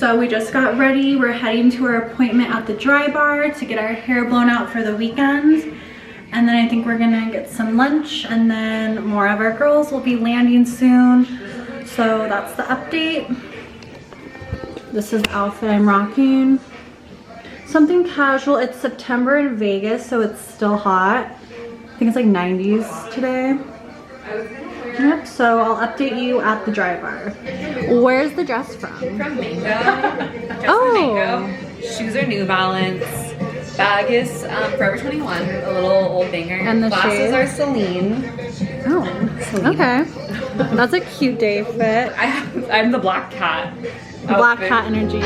So we just got ready. We're heading to our appointment at the Drybar to get our hair blown out for the weekend. And then I think we're gonna get some lunch, and then more of our girls will be landing soon. So that's the update. This is the outfit I'm rocking. Something casual. It's September in Vegas, so it's still hot. I think it's like 90s today. Yep, so I'll update you at the Drybar. Where's the dress from? From Mango. Oh. Mango. Shoes are New Balance. Bag is Forever 21, a little old banger. And the glasses shades are Celine. Oh, Celine. Okay. That's a cute day fit. I'm the black cat. Black cat energy.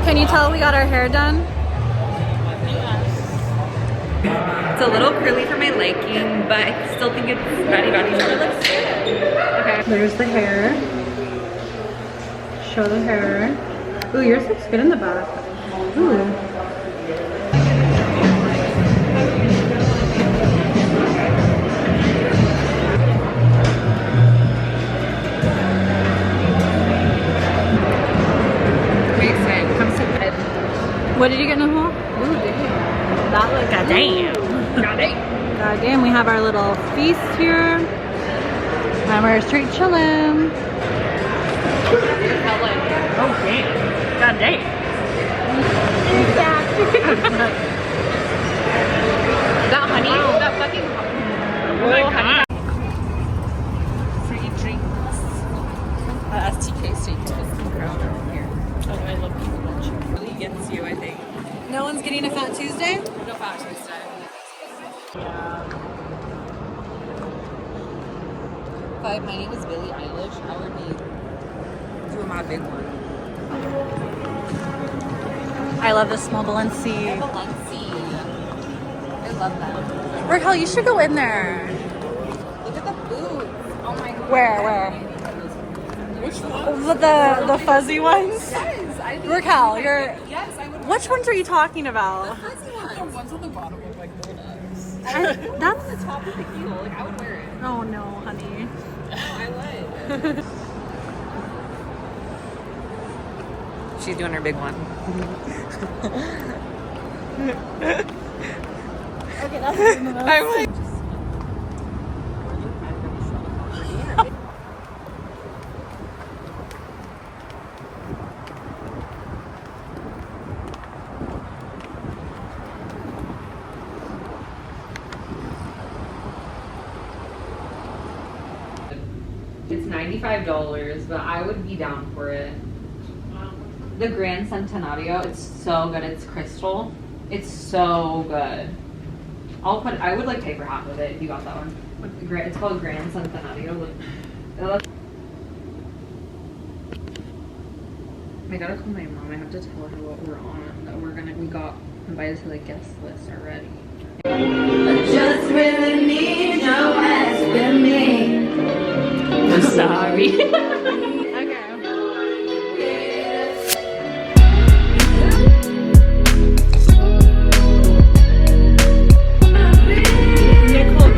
Can you tell we got our hair done? It's a little curly for my liking, but I still think it's batty. It looks good. Okay. There's the hair. Show the hair. Ooh, yours looks good in the back. Ooh. What did you get in the hole? Ooh, damn. That looks Goddamn. Goddamn, we have our little feast here. And we're straight chilling. Oh damn. Goddamn. That honey, that fucking honey. Free drinks. STK steak is some crowd over here. Oh, I love people watching. Really gets you, I think. No one's getting a Fat Tuesday? No Fat Tuesday. Hi, my name is Billie Eilish. I would be doing my big one. I love the small Balenci. Balenci. I love that. Raquel, you should go in there. Look at the boots. Oh my god. Where? Which one? The fuzzy ones? Yes, I think Raquel, you're... Yes, I would. Which ones are you talking about? The fuzzy ones. The ones on the bottom look like bulldogs. That's the top of the heel. Like, I would wear it. Oh no, honey. I would. She's doing her big one. Okay, that's good enough. I would. It's $95, but I would be down for it. The Grand Centenario, it's so good. It's crystal. It's so good. I would like pay for half of it if you got that one. It's called Grand Centenario. I gotta call my mom. I have to tell her what we're on. That we got invited to the guest list already. I just really need your ass with me. I'm sorry. Okay. Nicole,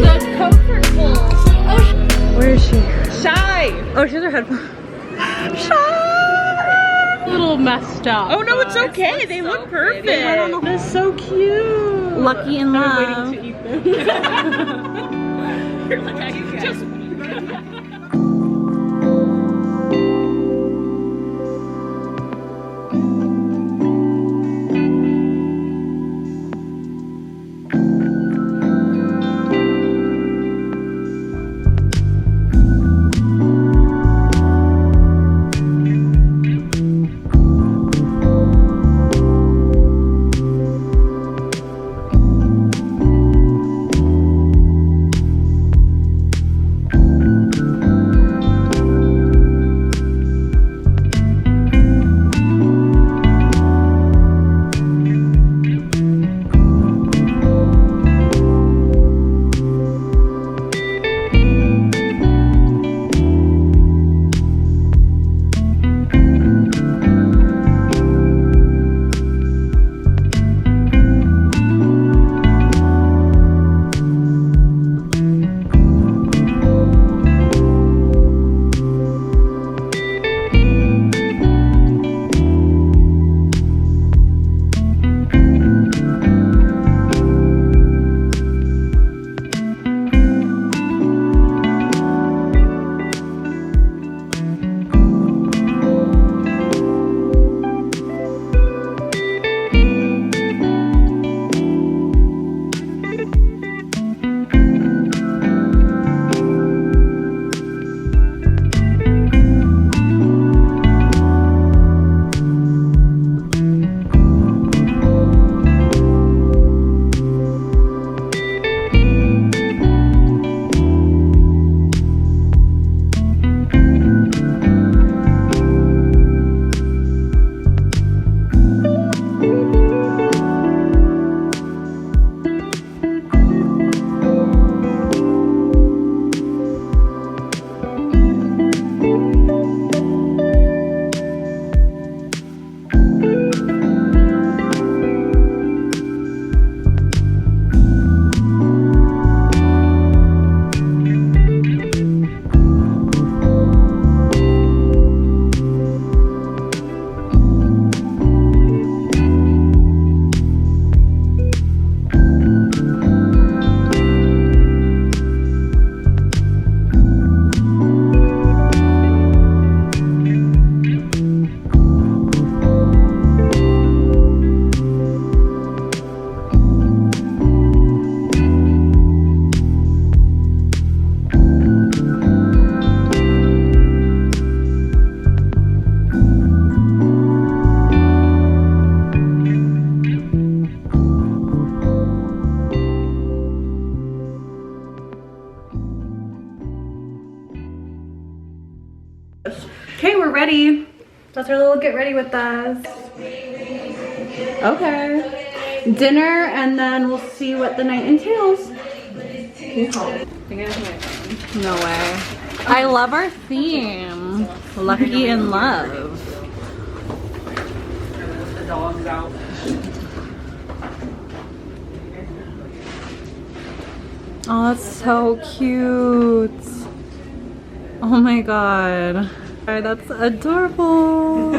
the coats are full. Oh, where is she? Shy. Oh, she has her headphones. Shy. A little messed up. Oh no, it's okay. They look perfect. That's so cute. Lucky in love. I'm waiting to eat them. You're like, I just. Okay, we're ready. That's our little get ready with us. Okay. Dinner, and then we'll see what the night entails. No way. I love our theme. Lucky in love. The dog's out. Oh, that's so cute. Oh my god. That's adorable.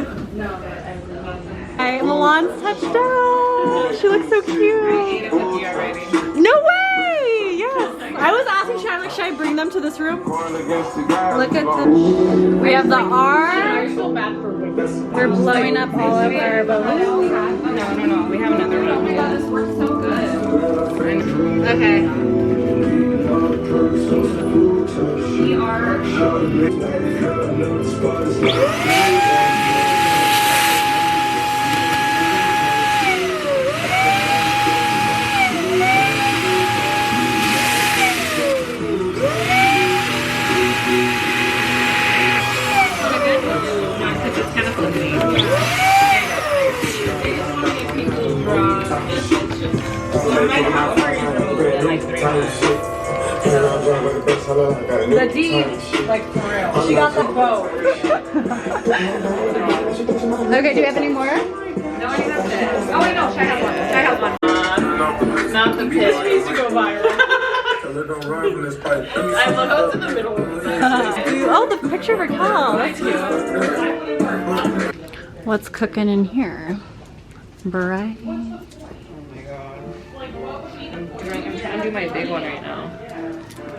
Alright, Milan's touched down. She looks so cute. No way! Yes. I was asking Shy, like, should I bring them to this room? Look at them. We have the R. We're blowing up all of our balloons. No. We have another one. Oh my god, this works so good. Okay. We are. The D, like for real. She got the bow. Okay, do you have any more? No, I think that's it. Oh wait, no, Shy has one. Shy has one. Not the pitch needs to go viral. I love how it's in the middle. Oh, the picture of Raquel. That's cute. What's cooking in here? Variety. Oh my god. I'm do my big one right now.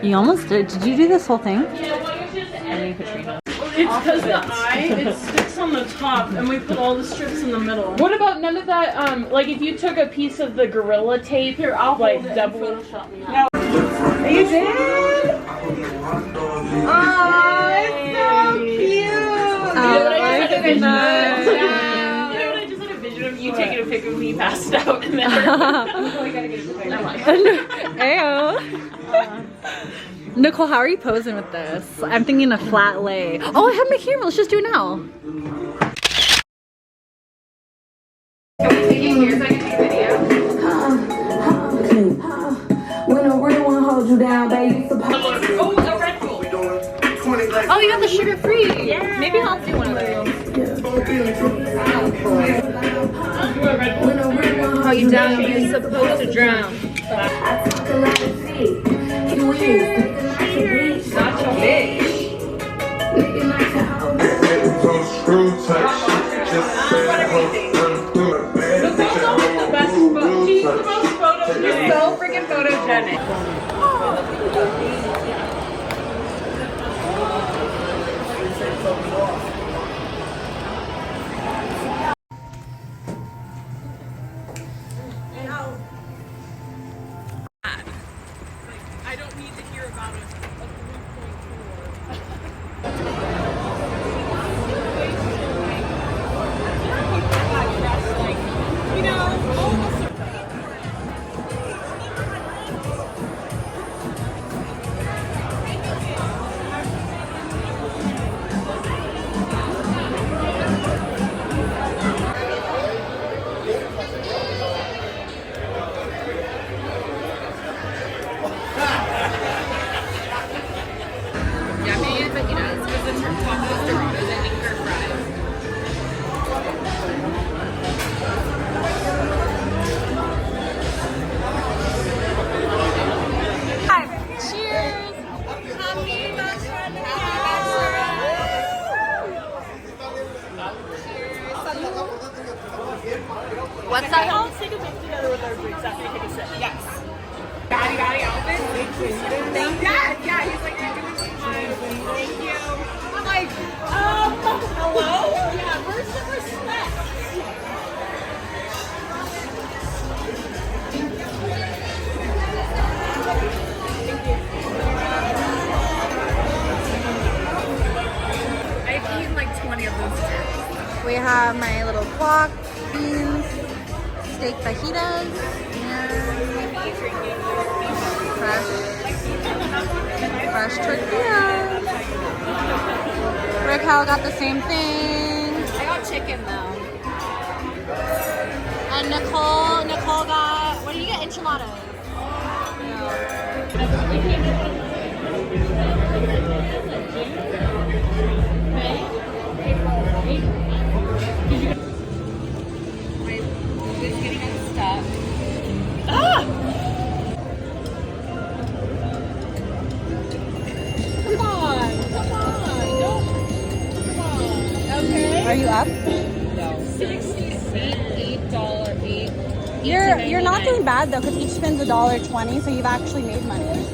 You almost did. Did you do this whole thing? I mean, Katrina. It's because the eye, it sticks on the top, and we put all the strips in the middle. What about none of that? Like if you took a piece of the Gorilla Tape, Here, I'll like hold it double. and Photoshop me. No. You did? Oh, it's so cute. Oh, nice. You know what I just had a vision of you taking a picture of me passed out and then Ayo. Nicole, how are you posing with this? I'm thinking a flat lay. Oh, I have my camera. Let's just do it now. When a real one holds you down, baby. Oh, you got the sugar free. Yeah. Maybe I'll do one of those. Hold you down, you're supposed to drown. I talk a lot of shit. You is Not your bitch. looking like a hoe. You're so freaking photogenic. I don't need to hear about it. What's that? I'll take a picture together with our drinks after you take a sip. Yes. Gotti outfit. Thank you. Yeah, he's like, you're doing fine. Thank you. I'm like, hello? Yeah, where's the respect? I've eaten like 20 of those chips. We have my little guac, beans, steak fajitas, and fresh tortillas. Raquel got the same thing. I got chicken though. And Nicole got, what did you get? Enchiladas. It's getting unstuck. Are you up? $8. You're not doing bad though, because each spin's $1.20, so you've actually made money.